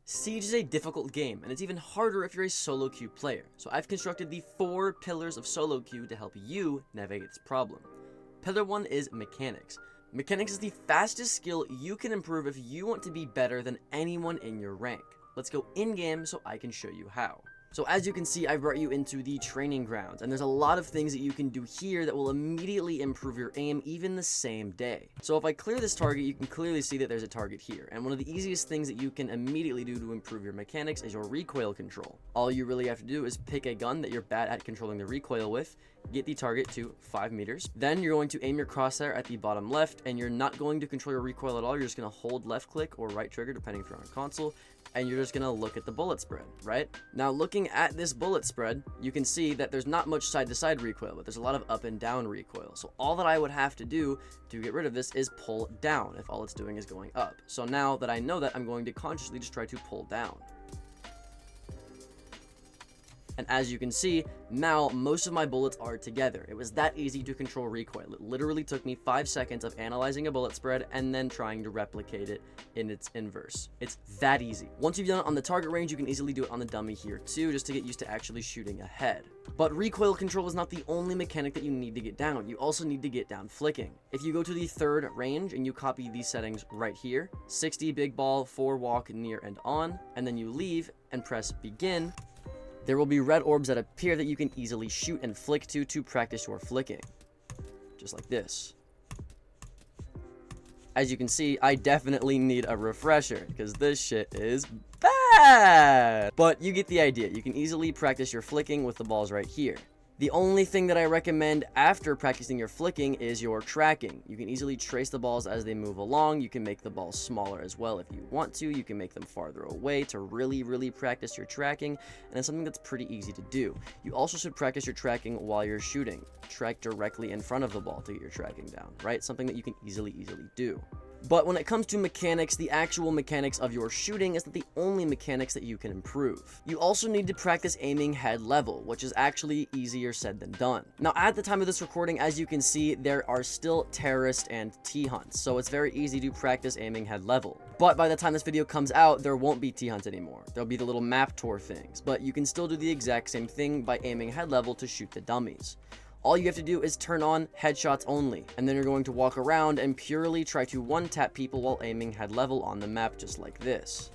Siege is a difficult game, and it's even harder if you're a solo queue player, so I've constructed the 4 pillars of solo queue to help you navigate this problem. Pillar 1 is mechanics. Mechanics is the fastest skill you can improve if you want to be better than anyone in your rank. Let's go in-game so I can show you how. So as you can see, I brought you into the training grounds, and there's a lot of things that you can do here that will immediately improve your aim even the same day. So if I clear this target, you can clearly see that there's a target here, and one of the easiest things that you can immediately do to improve your mechanics is your recoil control. All you really have to do is pick a gun that you're bad at controlling the recoil with, get the target to 5 meters, then you're going to aim your crosshair at the bottom left, and you're not going to control your recoil at all. You're just going to hold left click or right trigger depending if you're on console, and you're just going to look at the bullet spread, right? Now looking at this bullet spread, you can see that there's not much side to side recoil, but there's a lot of up and down recoil. So all that I would have to do to get rid of this is pull down if all it's doing is going up. So now that I know that, I'm going to consciously just try to pull down. And as you can see, now most of my bullets are together. It was that easy to control recoil. It literally took me 5 seconds of analyzing a bullet spread and then trying to replicate it in its inverse. It's that easy. Once you've done it on the target range, you can easily do it on the dummy here too, just to get used to actually shooting ahead. But recoil control is not the only mechanic that you need to get down. You also need to get down flicking. If you go to the 3rd range and you copy these settings right here, 60 big ball, 4 walk, near and on, and then you leave and press begin, there will be red orbs that appear that you can easily shoot and flick to practice your flicking. Just like this. As you can see, I definitely need a refresher, because this shit is bad! But you get the idea. You can easily practice your flicking with the balls right here. The only thing that I recommend after practicing your flicking is your tracking. You can easily trace the balls as they move along. You can make the balls smaller as well if you want to. You can make them farther away to really practice your tracking, and it's something that's pretty easy to do. You also should practice your tracking while you're shooting. Track directly in front of the ball to get your tracking down, right? Something that you can easily do. But when it comes to mechanics, the actual mechanics of your shooting is not the only mechanics that you can improve. You also need to practice aiming head level, which is actually easier said than done. Now, at the time of this recording, as you can see, there are still terrorist and T-hunts, so it's very easy to practice aiming head level. But by the time this video comes out, there won't be T-hunts anymore. There'll be the little map tour things, but you can still do the exact same thing by aiming head level to shoot the dummies. All you have to do is turn on headshots only, and then you're going to walk around and purely try to one-tap people while aiming head level on the map just like this.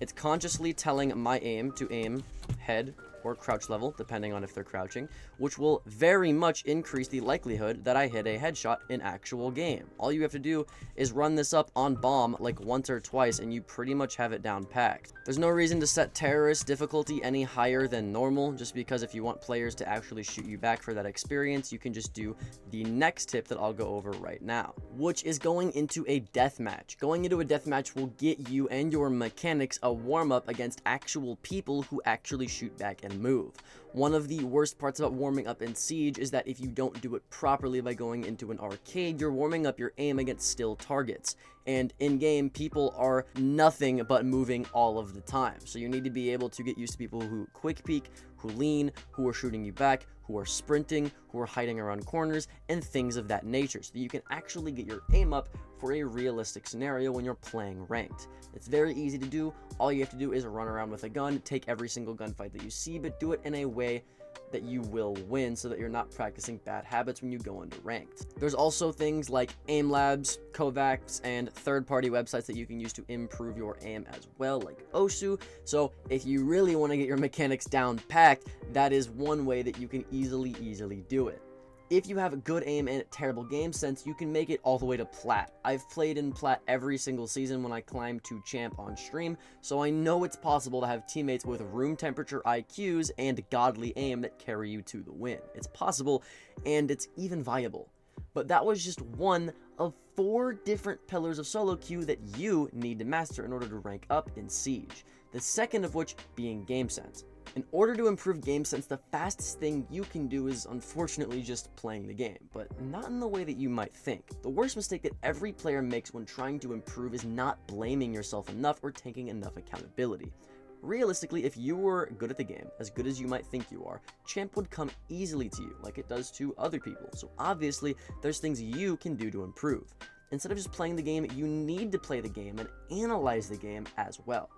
It's consciously telling my aim to aim head or crouch level, depending on if they're crouching, which will very much increase the likelihood that I hit a headshot in actual game. All you have to do is run this up on bomb like once or twice, and you pretty much have it down packed. There's no reason to set terrorist difficulty any higher than normal, just because if you want players to actually shoot you back for that experience, you can just do the next tip that I'll go over right now, which is going into a deathmatch. Going into a deathmatch will get you and your mechanics a warm-up against actual people who actually shoot back and move. One of the worst parts about warming up in Siege is that if you don't do it properly by going into an arcade, you're warming up your aim against still targets. And in-game, people are nothing but moving all of the time. So you need to be able to get used to people who quick peek, who lean, who are shooting you back, who are sprinting, who are hiding around corners, and things of that nature, so that you can actually get your aim up for a realistic scenario when you're playing ranked. It's very easy to do. All you have to do is run around with a gun, take every single gunfight that you see, but do it in a way that you will win, so that you're not practicing bad habits when you go into ranked. There's also things like aim labs, Kovacs, and third-party websites that you can use to improve your aim as well, like Osu. So if you really want to get your mechanics down packed, that is one way that you can easily do it. If you have a good aim and terrible game sense, you can make it all the way to plat. I've played in plat every single season when I climbed to champ on stream, so I know it's possible to have teammates with room temperature IQs and godly aim that carry you to the win. It's possible, and it's even viable. But that was just one of 4 different pillars of solo queue that you need to master in order to rank up in Siege. The second of which being game sense. In order to improve game sense, the fastest thing you can do is unfortunately just playing the game, but not in the way that you might think. The worst mistake that every player makes when trying to improve is not blaming yourself enough or taking enough accountability. Realistically, if you were good at the game, as good as you might think you are, champ would come easily to you like it does to other people, so obviously there's things you can do to improve. instead of just playing the game, you need to play the game and analyze the game as well.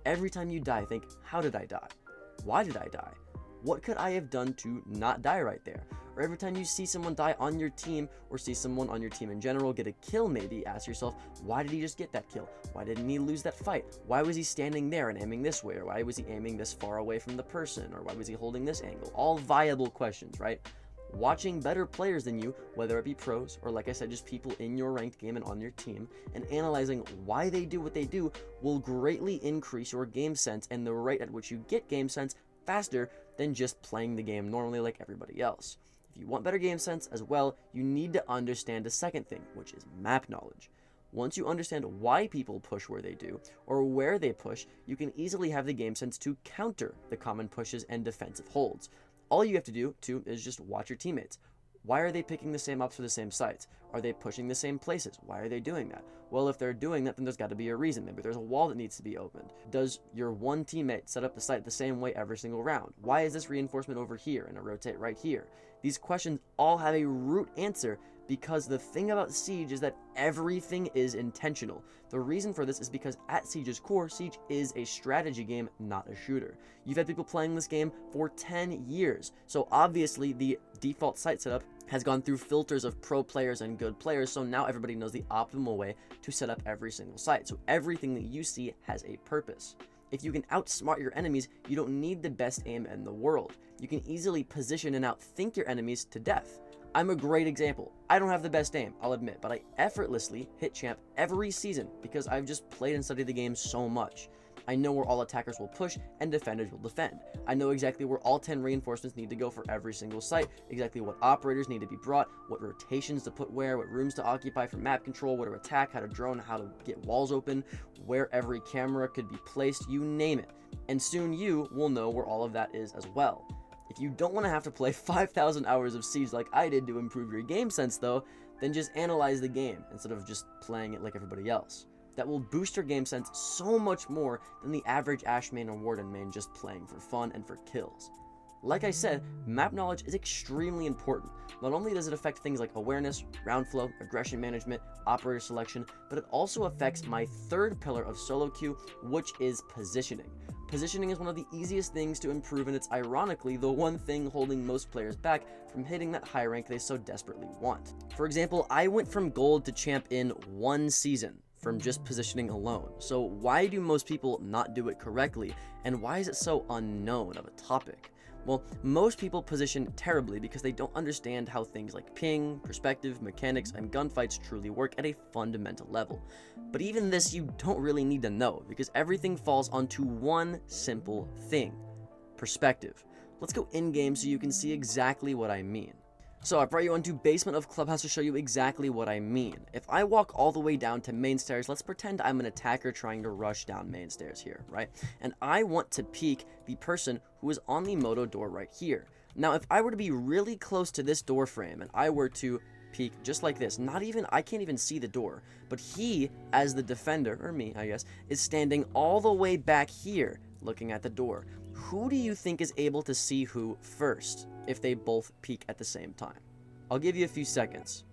Every time you die, think, how did I die? Why did I die? What could I have done to not die right there? Or every time you see someone die on your team, or see someone on your team in general get a kill maybe, ask yourself, why did he just get that kill? Why didn't he lose that fight? Why was he standing there and aiming this way? Or why was he aiming this far away from the person? Or why was he holding this angle? All viable questions, right? Watching better players than you, whether it be pros or, like I said, just people in your ranked game and on your team, and analyzing why they do what they do will greatly increase your game sense and the rate at which you get game sense faster than just playing the game normally like everybody else. If you want better game sense as well, you need to understand a second thing, which is map knowledge. Once you understand why people push where they do, or where they push, you can easily have the game sense to counter the common pushes and defensive holds. All you have to do, too, is just watch your teammates. Why are they picking the same ops for the same sites? Are they pushing the same places? Why are they doing that? Well, if they're doing that, then there's got to be a reason. Maybe there's a wall that needs to be opened. Does your one teammate set up the site the same way every single round? Why is this reinforcement over here and a rotate right here? These questions all have a root answer, because the thing about Siege is that everything is intentional. The reason for this is because at Siege's core, Siege is a strategy game, not a shooter. You've had people playing this game for 10 years, so obviously the default site setup has gone through filters of pro players and good players, so now everybody knows the optimal way to set up every single site. So everything that you see has a purpose. If you can outsmart your enemies, you don't need the best aim in the world. You can easily position and outthink your enemies to death. I'm a great example. I don't have the best aim, I'll admit, but I effortlessly hit champ every season because I've just played and studied the game so much. I know where all attackers will push and defenders will defend. I know exactly where all 10 reinforcements need to go for every single site, exactly what operators need to be brought, what rotations to put where, what rooms to occupy for map control, where to attack, how to drone, how to get walls open, where every camera could be placed, you name it. And soon you will know where all of that is as well. If you don't want to have to play 5,000 hours of Siege like I did to improve your game sense though, then just analyze the game instead of just playing it like everybody else. That will boost your game sense so much more than the average Ashe main or Warden main just playing for fun and for kills. Like I said, map knowledge is extremely important. Not only does it affect things like awareness, round flow, aggression management, operator selection, but it also affects my third pillar of solo queue, which is positioning. Positioning is one of the easiest things to improve, and it's ironically the one thing holding most players back from hitting that high rank they so desperately want. For example, I went from gold to champ in 1 season from just positioning alone. So why do most people not do it correctly, and why is it so unknown of a topic? Well, most people position terribly because they don't understand how things like ping, perspective, mechanics, and gunfights truly work at a fundamental level. But even this you don't really need to know, because everything falls onto one simple thing: perspective. Let's go in-game so you can see exactly what I mean. So I brought you onto Basement of Clubhouse to show you exactly what I mean. If I walk all the way down to main stairs, let's pretend I'm an attacker trying to rush down main stairs here, right? And I want to peek the person who is on the moto door right here. Now, if I were to be really close to this door frame and I were to peek just like this, I can't even see the door, but he, as the defender, or me, I guess, is standing all the way back here looking at the door. Who do you think is able to see who first if they both peek at the same time? I'll give you a few seconds.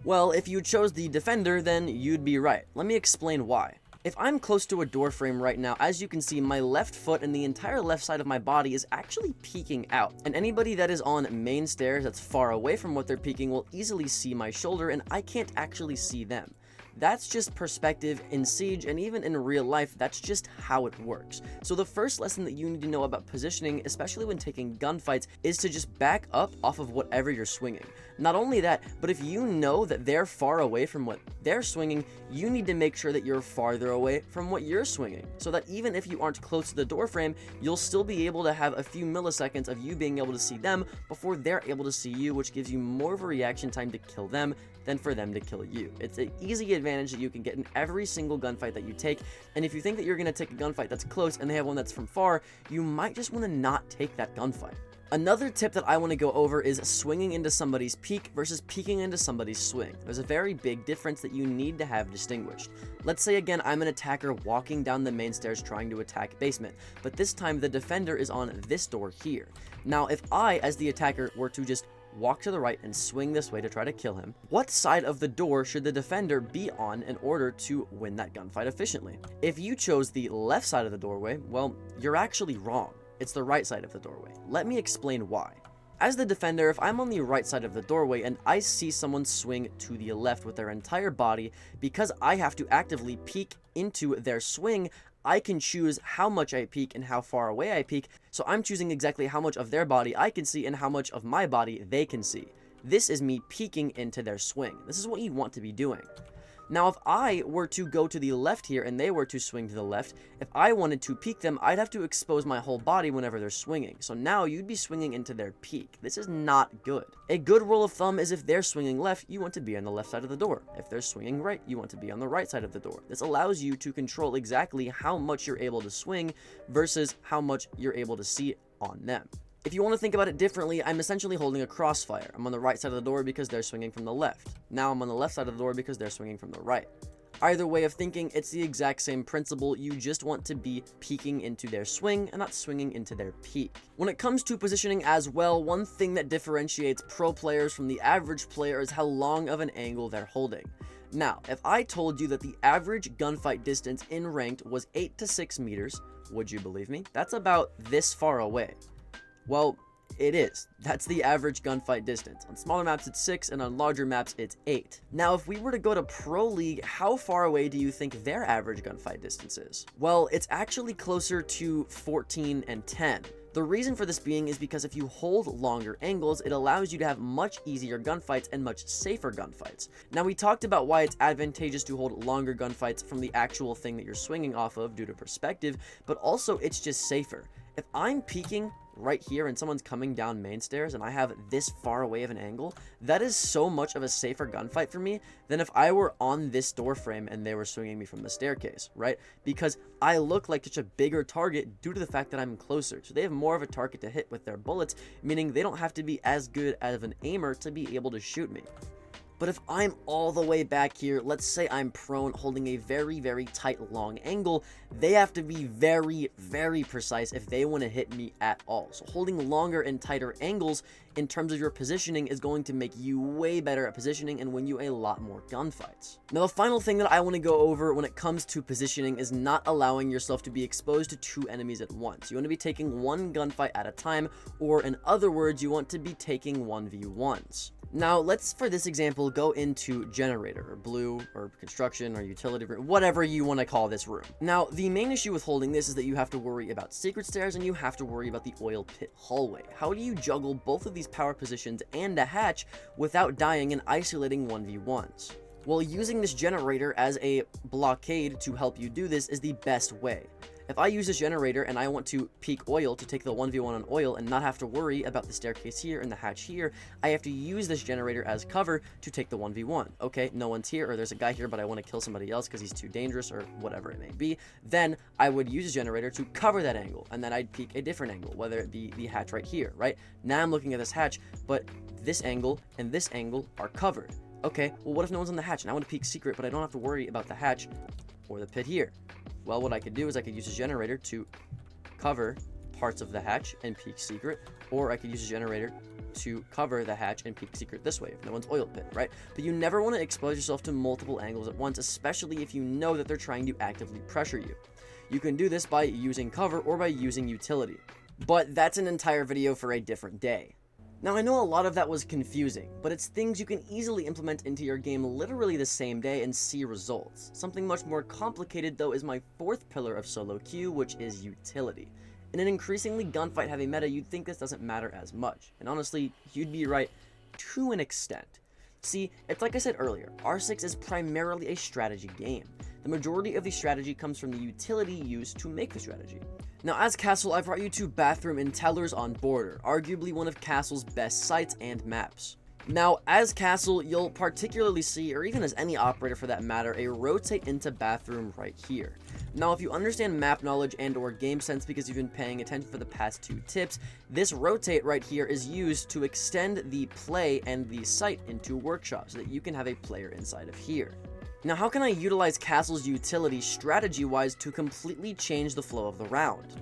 Well, if you chose the defender, then you'd be right. Let me explain why. If I'm close to a door frame right now, as you can see, my left foot and the entire left side of my body is actually peeking out. And anybody that is on main stairs that's far away from what they're peeking will easily see my shoulder, and I can't actually see them. That's just perspective in Siege, and even in real life, that's just how it works. So the first lesson that you need to know about positioning, especially when taking gunfights, is to just back up off of whatever you're swinging. Not only that, but if you know that they're far away from what they're swinging, you need to make sure that you're farther away from what you're swinging, so that even if you aren't close to the door frame, you'll still be able to have a few milliseconds of you being able to see them before they're able to see you, which gives you more of a reaction time to kill them than for them to kill you. It's an easy advantage that you can get in every single gunfight that you take, and if you think that you're going to take a gunfight that's close and they have one that's from far, you might just want to not take that gunfight. Another tip that I want to go over is swinging into somebody's peek versus peeking into somebody's swing. There's a very big difference that you need to have distinguished. Let's say again I'm an attacker walking down the main stairs trying to attack basement, but this time the defender is on this door here. Now if I, as the attacker, were to just walk to the right, and swing this way to try to kill him, what side of the door should the defender be on in order to win that gunfight efficiently? If you chose the left side of the doorway, well, you're actually wrong. It's the right side of the doorway. Let me explain why. As the defender, if I'm on the right side of the doorway and I see someone swing to the left with their entire body, because I have to actively peek into their swing, I can choose how much I peek and how far away I peek, so I'm choosing exactly how much of their body I can see and how much of my body they can see. This is me peeking into their swing. This is what you want to be doing. Now, if I were to go to the left here and they were to swing to the left, if I wanted to peek them, I'd have to expose my whole body whenever they're swinging. So now you'd be swinging into their peek. This is not good. A good rule of thumb is if they're swinging left, you want to be on the left side of the door. If they're swinging right, you want to be on the right side of the door. This allows you to control exactly how much you're able to swing versus how much you're able to see on them. If you want to think about it differently, I'm essentially holding a crossfire. I'm on the right side of the door because they're swinging from the left. Now I'm on the left side of the door because they're swinging from the right. Either way of thinking, it's the exact same principle. You just want to be peeking into their swing and not swinging into their peek. When it comes to positioning as well, one thing that differentiates pro players from the average player is how long of an angle they're holding. Now, if I told you that the average gunfight distance in ranked was 8 to 6 meters, would you believe me? That's about this far away. Well, it is. That's the average gunfight distance. On smaller maps, it's 6, and on larger maps, it's 8. Now, if we were to go to Pro League, how far away do you think their average gunfight distance is? Well, it's actually closer to 14 and 10. The reason for this being is because if you hold longer angles, it allows you to have much easier gunfights and much safer gunfights. Now, we talked about why it's advantageous to hold longer gunfights from the actual thing that you're swinging off of due to perspective, but also it's just safer. If I'm peeking right here and someone's coming down main stairs and I have this far away of an angle, that is so much of a safer gunfight for me than if I were on this door frame and they were swinging me from the staircase, right? Because I look like such a bigger target due to the fact that I'm closer. So they have more of a target to hit with their bullets, meaning they don't have to be as good of an aimer to be able to shoot me. But if I'm all the way back here, let's say I'm prone holding a very, very tight long angle, they have to be very, very precise if they want to hit me at all. So holding longer and tighter angles in terms of your positioning is going to make you way better at positioning and win you a lot more gunfights. Now, the final thing that I want to go over when it comes to positioning is not allowing yourself to be exposed to 2 enemies at once. You want to be taking one gunfight at a time, or in other words, you want to be taking 1v1s. Now, let's, for this example, go into generator, or blue, or construction, or utility room, whatever you want to call this room. Now, the main issue with holding this is that you have to worry about secret stairs, and you have to worry about the oil pit hallway. How do you juggle both of these power positions and a hatch without dying and isolating 1v1s? Well, using this generator as a blockade to help you do this is the best way. If I use this generator and I want to peek oil to take the 1v1 on oil and not have to worry about the staircase here and the hatch here, I have to use this generator as cover to take the 1v1. Okay, no one's here, or there's a guy here, but I want to kill somebody else because he's too dangerous, or whatever it may be. Then I would use a generator to cover that angle, and then I'd peek a different angle, whether it be the hatch right here, right? Now I'm looking at this hatch, but this angle and this angle are covered. Okay, well, what if no one's on the hatch and I want to peek secret, but I don't have to worry about the hatch or the pit here? Well, what I could do is I could use a generator to cover parts of the hatch and peek secret, or I could use a generator to cover the hatch and peek secret this way if no one's oil pit, right? But you never want to expose yourself to multiple angles at once, especially if you know that they're trying to actively pressure you. You can do this by using cover or by using utility, but that's an entire video for a different day. Now, I know a lot of that was confusing, but it's things you can easily implement into your game literally the same day and see results. Something much more complicated, though, is my 4th pillar of solo queue, which is utility. In an increasingly gunfight heavy meta, you'd think this doesn't matter as much, and honestly, you'd be right to an extent. See, it's like I said earlier, R6 is primarily a strategy game. The majority of the strategy comes from the utility used to make the strategy. Now, as Castle, I brought you to Bathroom and Tellers on Border, arguably one of Castle's best sites and maps. Now, as Castle, you'll particularly see, or even as any operator for that matter, a rotate into bathroom right here. Now, if you understand map knowledge and or game sense because you've been paying attention for the past 2 tips, this rotate right here is used to extend the play and the site into workshop so that you can have a player inside of here. Now, how can I utilize Castle's utility strategy-wise to completely change the flow of the round?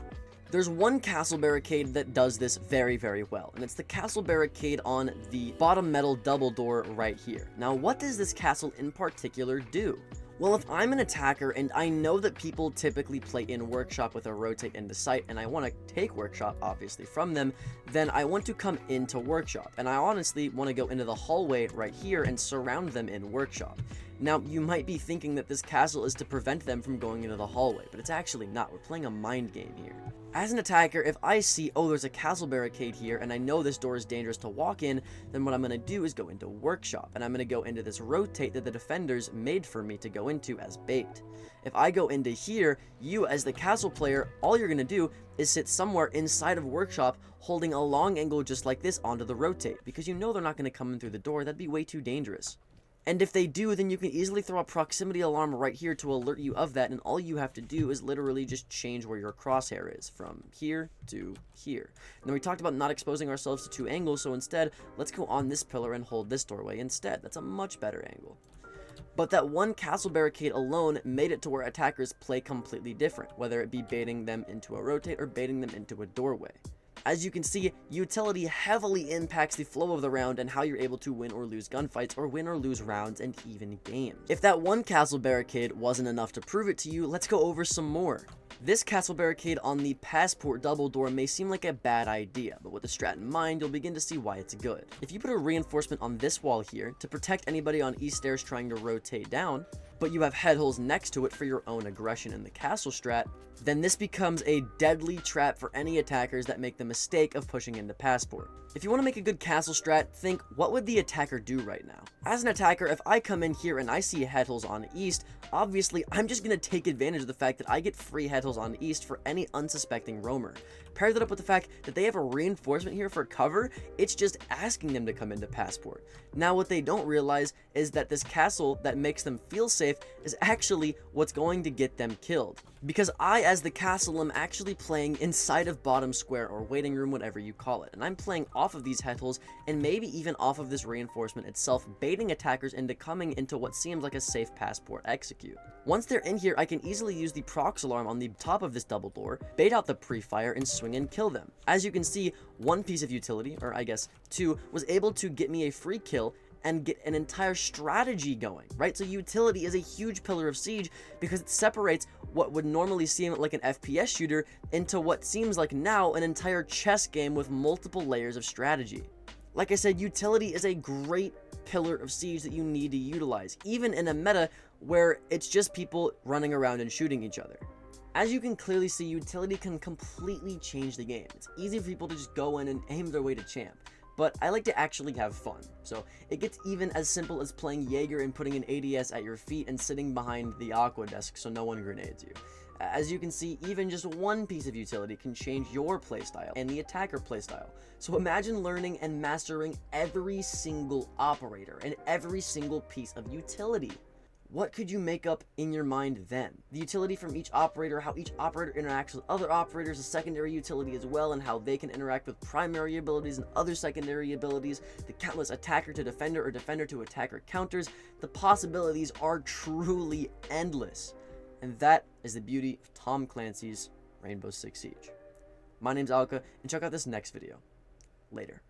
There's one castle barricade that does this very, very well, and it's the castle barricade on the bottom metal double door right here. Now, what does this castle in particular do? Well, if I'm an attacker and I know that people typically play in Workshop with a rotate into sight, and I want to take Workshop obviously from them, then I want to come into Workshop, and I honestly want to go into the hallway right here and surround them in Workshop. Now, you might be thinking that this castle is to prevent them from going into the hallway, but it's actually not. We're playing a mind game here. As an attacker, if I see, oh, there's a castle barricade here, and I know this door is dangerous to walk in, then what I'm going to do is go into Workshop, and I'm going to go into this rotate that the defenders made for me to go into as bait. If I go into here, you as the castle player, all you're going to do is sit somewhere inside of Workshop holding a long angle just like this onto the rotate, because you know they're not going to come in through the door. That'd be way too dangerous. And if they do, then you can easily throw a proximity alarm right here to alert you of that, and all you have to do is literally just change where your crosshair is, from here to here. And then we talked about not exposing ourselves to two angles, so instead, let's go on this pillar and hold this doorway instead. That's a much better angle. But that one castle barricade alone made it to where attackers play completely different, whether it be baiting them into a rotate or baiting them into a doorway. As you can see, utility heavily impacts the flow of the round and how you're able to win or lose gunfights, or win or lose rounds and even games. If that one castle barricade wasn't enough to prove it to you, let's go over some more. This castle barricade on the passport double door may seem like a bad idea, but with the strat in mind, you'll begin to see why it's good. If you put a reinforcement on this wall here to protect anybody on east stairs trying to rotate down, but you have head holes next to it for your own aggression in the castle strat, then this becomes a deadly trap for any attackers that make the mistake of pushing into passport. If you want to make a good castle strat, think, what would the attacker do right now? As an attacker, if I come in here and I see head holes on east, obviously I'm just going to take advantage of the fact that I get free head holes on east for any unsuspecting roamer. Pair that up with the fact that they have a reinforcement here for cover, it's just asking them to come into passport. Now what they don't realize is that this castle that makes them feel safe is actually what's going to get them killed. Because I, as the castle, am actually playing inside of bottom square or waiting room, whatever you call it. And I'm playing off of these head holes and maybe even off of this reinforcement itself, baiting attackers into coming into what seems like a safe passport execute. Once they're in here, I can easily use the prox alarm on the top of this double door, bait out the pre-fire, and swing and kill them. As you can see, one piece of utility, or I guess two, was able to get me a free kill and get an entire strategy going, right? So utility is a huge pillar of Siege because it separates what would normally seem like an FPS shooter into what seems like now an entire chess game with multiple layers of strategy. Like I said, utility is a great pillar of Siege that you need to utilize, even in a meta where it's just people running around and shooting each other. As you can clearly see, utility can completely change the game. It's easy for people to just go in and aim their way to champ. But I like to actually have fun, so it gets even as simple as playing Jaeger and putting an ADS at your feet and sitting behind the aqua desk so no one grenades you. As you can see, even just one piece of utility can change your playstyle and the attacker playstyle. So imagine learning and mastering every single operator and every single piece of utility. What could you make up in your mind then? The utility from each operator, how each operator interacts with other operators, a secondary utility as well, and how they can interact with primary abilities and other secondary abilities, the countless attacker to defender or defender to attacker counters. The possibilities are truly endless. And that is the beauty of Tom Clancy's Rainbow Six Siege. My name's Alka, and check out this next video. Later.